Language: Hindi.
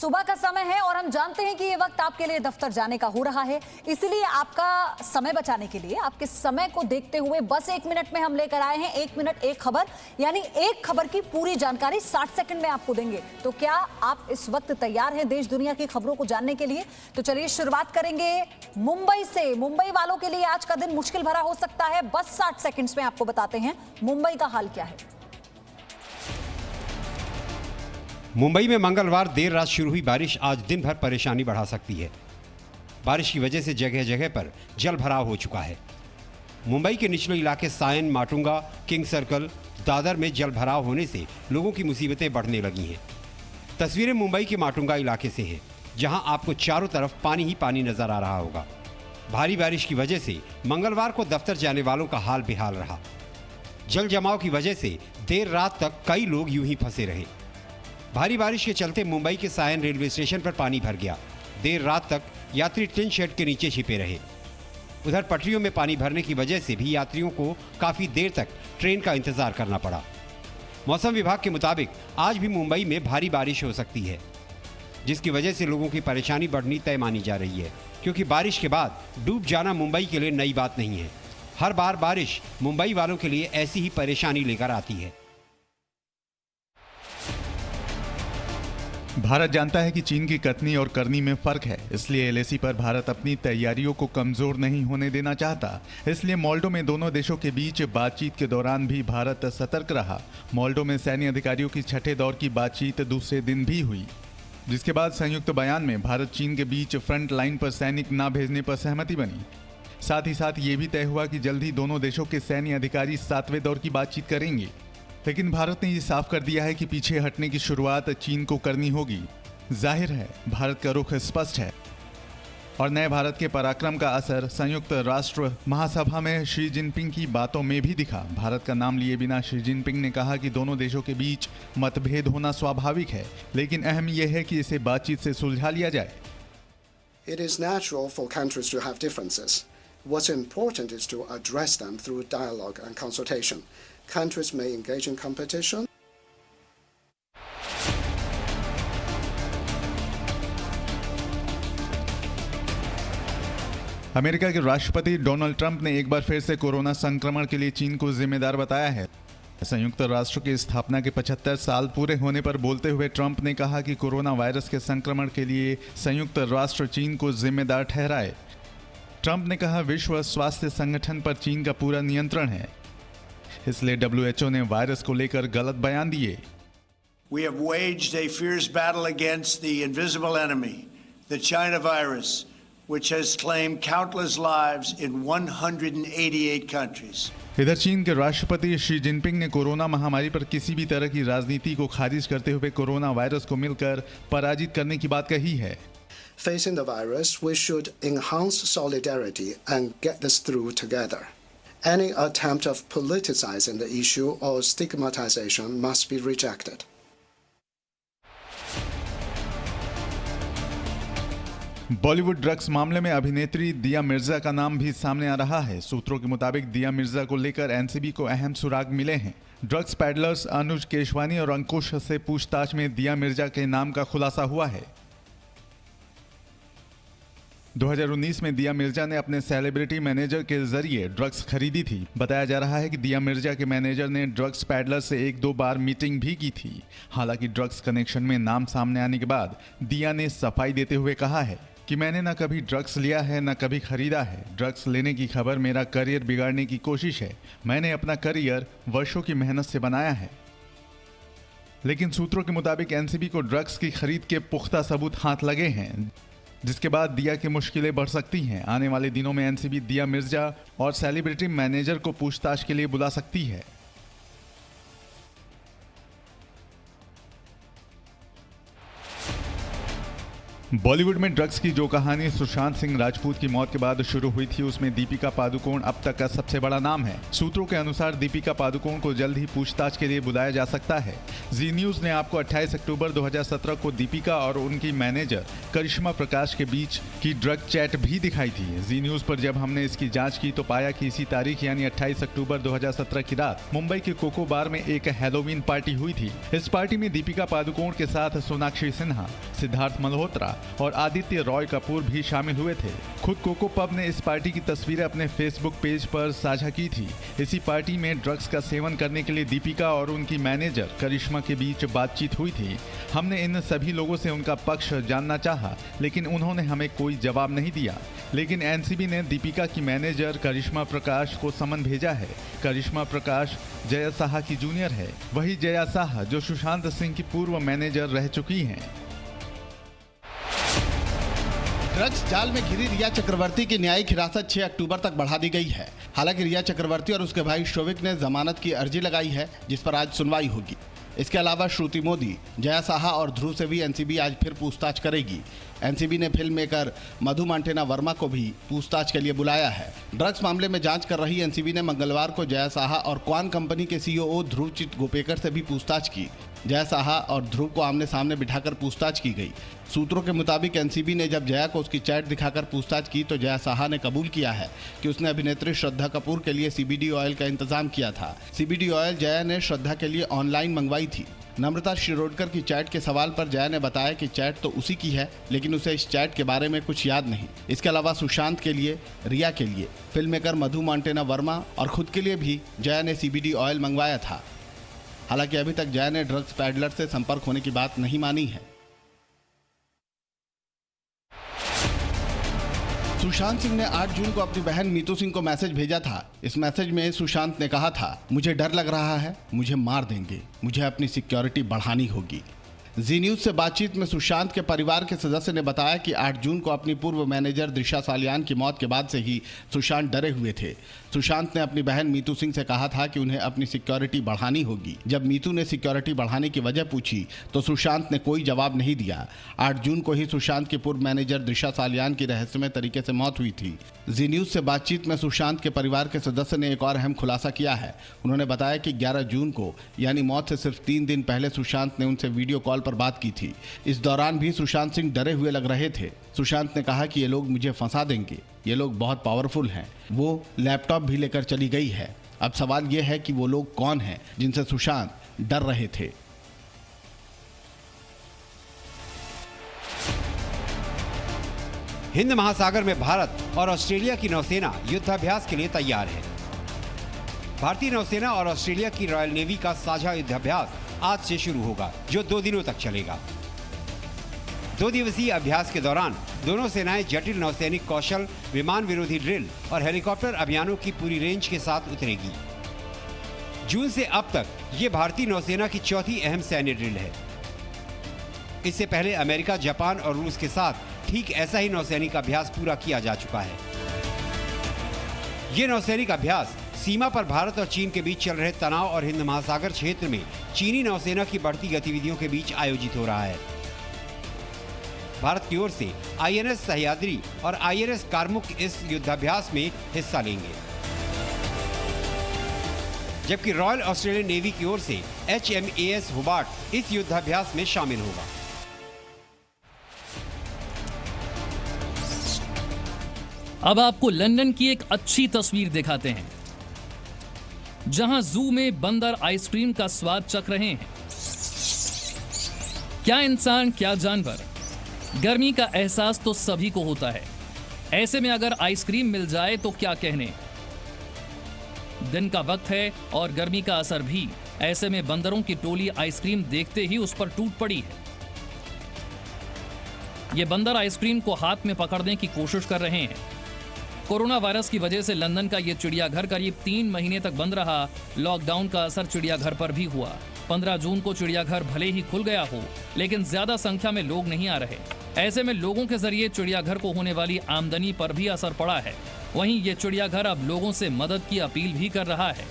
सुबह का समय है और हम जानते हैं कि ये वक्त आपके लिए दफ्तर जाने का हो रहा है, इसलिए आपका समय बचाने के लिए, आपके समय को देखते हुए बस 1 मिनट में हम लेकर आए हैं 1 मिनट 1 खबर, यानी एक खबर की पूरी जानकारी 60 सेकंड में आपको देंगे। तो क्या आप इस वक्त तैयार हैं देश दुनिया की खबरों को जानने के लिए? तो चलिए शुरुआत करेंगे मुंबई से। मुंबई वालों के लिए आज का दिन मुश्किल भरा हो सकता है। बस 60 सेकंड्स में आपको बताते हैं मुंबई का हाल क्या है। मुंबई में मंगलवार देर रात शुरू हुई बारिश आज दिन भर परेशानी बढ़ा सकती है। बारिश की वजह से जगह जगह पर जल भराव हो चुका है। मुंबई के निचले इलाके सायन, माटुंगा, किंग सर्कल, दादर में जल भराव होने से लोगों की मुसीबतें बढ़ने लगी हैं। तस्वीरें मुंबई के माटुंगा इलाके से हैं, जहां आपको चारों तरफ पानी ही पानी नजर आ रहा होगा। भारी बारिश की वजह से मंगलवार को दफ्तर जाने वालों का हाल बेहाल रहा। जल जमाव की वजह से देर रात तक कई लोग यूं ही फंसे रहे। भारी बारिश के चलते मुंबई के सायन रेलवे स्टेशन पर पानी भर गया। देर रात तक यात्री टिन शेड के नीचे छिपे रहे। उधर पटरियों में पानी भरने की वजह से भी यात्रियों को काफी देर तक ट्रेन का इंतजार करना पड़ा। मौसम विभाग के मुताबिक आज भी मुंबई में भारी बारिश हो सकती है, जिसकी वजह से लोगों की परेशानी बढ़नी तय मानी जा रही है, क्योंकि बारिश के बाद डूब जाना मुंबई के लिए नई बात नहीं है। हर बार बारिश मुंबई वालों के लिए ऐसी ही परेशानी लेकर आती है। भारत जानता है कि चीन की कथनी और करनी में फर्क है, इसलिए एलएसी पर भारत अपनी तैयारियों को कमजोर नहीं होने देना चाहता। इसलिए मोल्डो में दोनों देशों के बीच बातचीत के दौरान भी भारत सतर्क रहा। मोल्डो में सैन्य अधिकारियों की छठे दौर की बातचीत दूसरे दिन भी हुई, जिसके बाद संयुक्त बयान में भारत चीन के बीच फ्रंट लाइन पर सैनिक न भेजने पर सहमति बनी। साथ ही साथ ये भी तय हुआ कि जल्द ही दोनों देशों के सैन्य अधिकारी 7वें दौर की बातचीत करेंगे। लेकिन भारत ने ये साफ कर दिया है कि पीछे हटने की शुरुआत चीन को करनी होगी। जाहिर है भारत का रुख स्पष्ट है और नए भारत के पराक्रम का असर संयुक्त राष्ट्र महासभा में शी जिनपिंग की बातों में भी दिखा। भारत का नाम लिए बिना शी जिनपिंग ने कहा कि दोनों देशों के बीच मतभेद होना स्वाभाविक है, लेकिन अहम यह है कि इसे बातचीत से सुलझा लिया जाए। It is natural for countries to have differences. What's important is to address them through dialogue and consultation. Countries may engage in competition. America के राष्ट्रपति डोनाल्ड ट्रंप ने एक बार फिर से कोरोना संक्रमण के लिए चीन को जिम्मेदार बताया है। संयुक्त राष्ट्र की स्थापना के 75 साल पूरे होने पर बोलते हुए ट्रंप ने कहा कि कोरोना वायरस के संक्रमण के लिए संयुक्त राष्ट्र चीन को जिम्मेदार ठहराए। ट्रंप ने कहा, विश्व स्वास्थ्य संगठन पर चीन का पूरा नियंत्रण है, इसलिए WHO ने वायरस को लेकर गलत बयान दिए। We have waged a fierce battle against the invisible enemy, the China virus, which has claimed countless lives in 188 countries. इधर चीन के राष्ट्रपति शी जिनपिंग ने कोरोना महामारी पर किसी भी तरह की राजनीति को खारिज करते हुए कोरोना वायरस को मिलकर पराजित करने की बात कही है। Facing the virus, we should enhance solidarity and get this through together. Any attempt of politicizing the issue or stigmatization must be rejected. Bollywood drugs मामले में अभिनेत्री दिया मिर्जा का नाम भी सामने आ रहा है। सूत्रों के मुताबिक दिया मिर्जा को लेकर एनसीबी को अहम सुराग मिले हैं। ड्रग्स पैडलर्स अनुज केशवानी और अंकुश से पूछताछ में दिया मिर्जा के नाम का खुलासा हुआ है। 2019 में दिया मिर्जा ने अपने सेलिब्रिटी मैनेजर के जरिए ड्रग्स खरीदी थी। बताया जा रहा है कि दिया मिर्जा के मैनेजर ने ड्रग्स पैडलर से 1-2 बार मीटिंग भी की थी। हालांकि ड्रग्स कनेक्शन में नाम सामने आने के बाद दिया ने सफाई देते हुए कहा है कि मैंने न कभी ड्रग्स लिया है न कभी खरीदा है। ड्रग्स लेने की खबर मेरा करियर बिगाड़ने की कोशिश है। मैंने अपना करियर वर्षों की मेहनत से बनाया है। लेकिन सूत्रों के मुताबिक एनसीबी को ड्रग्स की खरीद के पुख्ता सबूत हाथ लगे हैं, जिसके बाद दिया की मुश्किलें बढ़ सकती हैं। आने वाले दिनों में एनसीबी दिया मिर्जा और सेलिब्रिटी मैनेजर को पूछताछ के लिए बुला सकती है। बॉलीवुड में ड्रग्स की जो कहानी सुशांत सिंह राजपूत की मौत के बाद शुरू हुई थी, उसमें दीपिका पादुकोण अब तक का सबसे बड़ा नाम है। सूत्रों के अनुसार दीपिका पादुकोण को जल्द ही पूछताछ के लिए बुलाया जा सकता है। जी न्यूज ने आपको 28 अक्टूबर 2017 को दीपिका और उनकी मैनेजर करिश्मा प्रकाश के बीच की ड्रग चैट भी दिखाई थी। जी न्यूज पर जब हमने इसकी जांच की तो पाया कि इसी तारीख यानी 28 अक्टूबर 2017 की रात मुंबई के कोको बार में एक हैलोवीन पार्टी हुई थी। इस पार्टी में दीपिका पादुकोण के साथ सोनाक्षी सिन्हा, सिद्धार्थ मल्होत्रा और आदित्य रॉय कपूर भी शामिल हुए थे। खुद कोको पब ने इस पार्टी की तस्वीरें अपने फेसबुक पेज पर साझा की थी। इसी पार्टी में ड्रग्स का सेवन करने के लिए दीपिका और उनकी मैनेजर करिश्मा के बीच बातचीत हुई थी। हमने इन सभी लोगों से उनका पक्ष जानना चाहा, लेकिन उन्होंने हमें कोई जवाब नहीं दिया। लेकिन एनसीबी ने दीपिका की मैनेजर करिश्मा प्रकाश को समन भेजा है। करिश्मा प्रकाश जया साहा की जूनियर है, वही जया साहा जो सुशांत सिंह की पूर्व मैनेजर रह चुकी हैं। ड्रग्स जाल में घिरी रिया चक्रवर्ती की न्यायिक हिरासत 6 अक्टूबर तक बढ़ा दी गई है। हालांकि रिया चक्रवर्ती और उसके भाई शोविक ने जमानत की अर्जी लगाई है, जिस पर आज सुनवाई होगी। इसके अलावा श्रुति मोदी, जया साहा और ध्रुव से भी एनसीबी आज फिर पूछताछ करेगी। एनसीबी ने फिल्म मेकर मधु मंटेना वर्मा को भी पूछताछ के लिए बुलाया है। ड्रग्स मामले में जांच कर रही एनसीबी ने मंगलवार को जया साहा और क्वान कंपनी के सीईओ ध्रुवचित गोपेकर से भी पूछताछ की। जया साहा और ध्रुव को आमने सामने बिठाकर पूछताछ की गई। सूत्रों के मुताबिक एनसीबी ने जब जया को उसकी चैट दिखाकर पूछताछ की तो जया साहा ने कबूल किया है कि उसने अभिनेत्री श्रद्धा कपूर के लिए सीबीडी ऑयल का इंतजाम किया था। सीबीडी ऑयल जया ने श्रद्धा के लिए ऑनलाइन मंगवाई थी। नम्रता शिरोडकर की चैट के सवाल पर जया ने बताया कि चैट तो उसी की है, लेकिन उसे इस चैट के बारे में कुछ याद नहीं। इसके अलावा सुशांत के लिए, रिया के लिए, फिल्म मेकर मधु मंटेना वर्मा और खुद के लिए भी जया ने सीबीडी ऑयल मंगवाया था। हालांकि अभी तक जया ने ड्रग्स पैडलर से संपर्क होने की बात नहीं मानी है। सुशांत सिंह ने 8 जून को अपनी बहन मीतू सिंह को मैसेज भेजा था। इस मैसेज में सुशांत ने कहा था, मुझे डर लग रहा है, मुझे मार देंगे, मुझे अपनी सिक्योरिटी बढ़ानी होगी। जी न्यूज से बातचीत में सुशांत के परिवार के सदस्य ने बताया कि 8 जून को अपनी पूर्व मैनेजर दिशा सालियान की मौत के बाद से ही सुशांत डरे हुए थे। सुशांत ने अपनी बहन मीतू सिंह से कहा था कि उन्हें अपनी सिक्योरिटी बढ़ानी होगी। जब मीतू ने सिक्योरिटी बढ़ाने की वजह पूछी तो सुशांत ने कोई जवाब नहीं दिया। 8 जून को ही सुशांत की पूर्व मैनेजर दिशा सालियान की रहस्यमय तरीके से मौत हुई थी। जी न्यूज से बातचीत में सुशांत के परिवार के सदस्य ने एक और अहम खुलासा किया है। उन्होंने बताया कि 11 जून को यानी मौत से सिर्फ 3 दिन पहले सुशांत ने उनसे वीडियो कॉल पर बात की थी। इस दौरान भी सुशांत सिंह डरे हुए लग रहे थे। सुशांत ने कहा कि ये लोग मुझे फंसा देंगे, ये लोग बहुत पावरफुल हैं। वो लैपटॉप भी लेकर चली गई है। अब सवाल ये है कि वो लोग कौन हैं जिनसे सुशांत डर रहे थे। हिंद महासागर में भारत और ऑस्ट्रेलिया की नौसेना युद्धाभ्यास के लिए तैयार है। भारतीय नौसेना और ऑस्ट्रेलिया की रॉयल नेवी का साझा युद्धाभ्यास आज से शुरू होगा, जो 2 दिनों तक चलेगा। 2 दिवसीय अभ्यास के दौरान दोनों सेनाएं जटिल नौसैनिक कौशल, विमान विरोधी ड्रिल और हेलीकॉप्टर अभियानों की पूरी रेंज के साथ उतरेगी। जून से अब तक ये भारतीय नौसेना की चौथी अहम सैन्य ड्रिल है। इससे पहले अमेरिका, जापान और रूस के साथ ठीक ऐसा ही नौसैनिक अभ्यास पूरा किया जा चुका है। ये नौसैनिक अभ्यास सीमा पर भारत और चीन के बीच चल रहे तनाव और हिंद महासागर क्षेत्र में चीनी नौसेना की बढ़ती गतिविधियों के बीच आयोजित हो रहा है। भारत की ओर से आईएनएस सह्याद्री और आईएनएस कारमुक इस युद्धाभ्यास में हिस्सा लेंगे, जबकि रॉयल ऑस्ट्रेलियन नेवी की ओर से HMAS होबार्ट इस युद्धाभ्यास में शामिल होगा। अब आपको लंदन की एक अच्छी तस्वीर दिखाते हैं, जहां जू में बंदर आइसक्रीम का स्वाद चख रहे हैं। क्या इंसान, क्या जानवर, गर्मी का एहसास तो सभी को होता है। ऐसे में अगर आइसक्रीम मिल जाए तो क्या कहने। दिन का वक्त है और गर्मी का असर भी। ऐसे में बंदरों की टोली आइसक्रीम देखते ही उस पर टूट पड़ी है। ये बंदर आइसक्रीम को हाथ में पकड़ने की कोशिश कर रहे हैं। कोरोना वायरस की वजह से लंदन का ये चिड़ियाघर करीब 3 महीने तक बंद रहा। लॉकडाउन का असर चिड़ियाघर पर भी हुआ। 15 जून को चिड़ियाघर भले ही खुल गया हो, लेकिन ज्यादा संख्या में लोग नहीं आ रहे। ऐसे में लोगों के जरिए चिड़ियाघर को होने वाली आमदनी पर भी असर पड़ा है। वहीं ये चिड़ियाघर अब लोगों से मदद की अपील भी कर रहा है।